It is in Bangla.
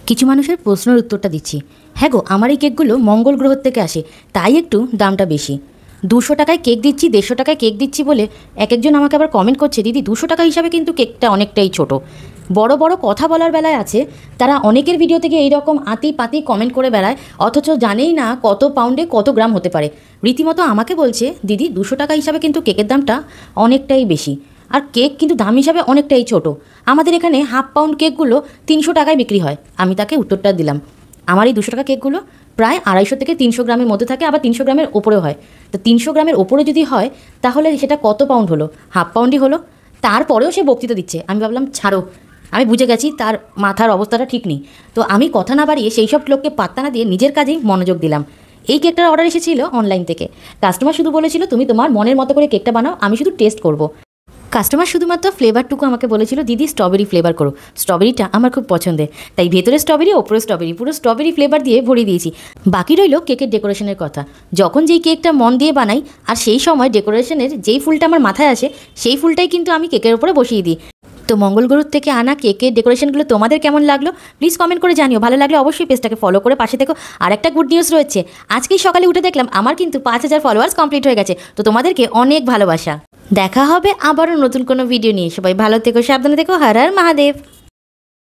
কিছু মানুষের প্রশ্নের উত্তরটা দিচ্ছি। হ্যাঁ গো, আমার এই কেকগুলো মঙ্গল গ্রহ থেকে আসে, তাই একটু দামটা বেশি। 200 টাকায় কেক দিচ্ছি, 150 টাকায় কেক দিচ্ছি বলে একজন আমাকে আবার কমেন্ট করছে, দিদি 200 টাকা হিসাবে কিন্তু কেকটা অনেকটাই ছোট। বড় বড় কথা বলার বেলায় আছে, তারা অনেকের ভিডিও থেকে এইরকম আতি পাতি কমেন্ট করে বেড়ায়, অথচ জানেই না কত পাউন্ডে কত গ্রাম হতে পারে। রীতিমতো আমাকে বলছে, দিদি 200 টাকা হিসাবে কিন্তু কেকের দামটা অনেকটাই বেশি, আর কেক কিন্তু দাম হিসাবে অনেকটাই ছোট। আমাদের এখানে হাফ পাউন্ড কেকগুলো 300 টাকায় বিক্রি হয়। আমি তাকে উত্তরটা দিলাম, আমার এই 200 টাকা কেকগুলো প্রায় 250 থেকে 300 গ্রামের মধ্যে থাকে, আবার 300 গ্রামের ওপরেও হয়। তো 300 গ্রামের ওপরে যদি হয় তাহলে সেটা কত পাউন্ড হলো? হাফ পাউন্ডই হলো। তারপরেও সে বক্তৃতা দিচ্ছে। আমি ভাবলাম ছাড়ো, আমি বুঝে গেছি তার মাথার অবস্থাটা ঠিক নেই। তো আমি কথা না বাড়িয়ে সেই সব লোককে পাত্তা না দিয়ে নিজের কাজেই মনোযোগ দিলাম। এই কেকটার অর্ডার এসেছিল অনলাইন থেকে। কাস্টমার শুধু বলেছিল, তুমি তোমার মনের মতো করে কেকটা বানাও, আমি শুধু টেস্ট করব। কাস্টমার শুধুমাত্র ফ্লেভারটুকু আমাকে বলেছিল, দিদি স্ট্রবেরি ফ্লেভার করো। স্ট্রবেরিটা আমার খুব পছন্দের, তাই ভেতরে স্ট্রবেরি ওপরে স্ট্রবেরি, পুরো স্ট্রবেরি ফ্লেভার দিয়ে ভরিয়ে দিয়েছি। বাকি রইল কেকের ডেকোরেশনের কথা। যখন যেই কেকটা মন দিয়ে বানাই, আর সেই সময় ডেকোরেশনের যেই ফুলটা আমার মাথায় আসে, সেই ফুলটাই কিন্তু আমি কেকের উপরে বসিয়ে দিই। তো মঙ্গল গ্রহ থেকে আনা কেকের ডেকোরেশনগুলো তোমাদের কেমন লাগলো প্লিজ কমেন্ট করে জানিও। ভালো লাগলে অবশ্যই পেজটাকে ফলো করে পাশে থেকো। আর একটা গুড নিউজ রয়েছে, আজকেই সকালে উঠে দেখলাম আমার কিন্তু 5000 ফলোয়ার্স কমপ্লিট হয়ে গেছে। তো তোমাদেরকে অনেক ভালোবাসা। দেখা হবে আবারও নতুন কোনো ভিডিও নিয়ে। সবাই ভালো থেকো, সাবধানে থেকো। হর হর মহাদেব।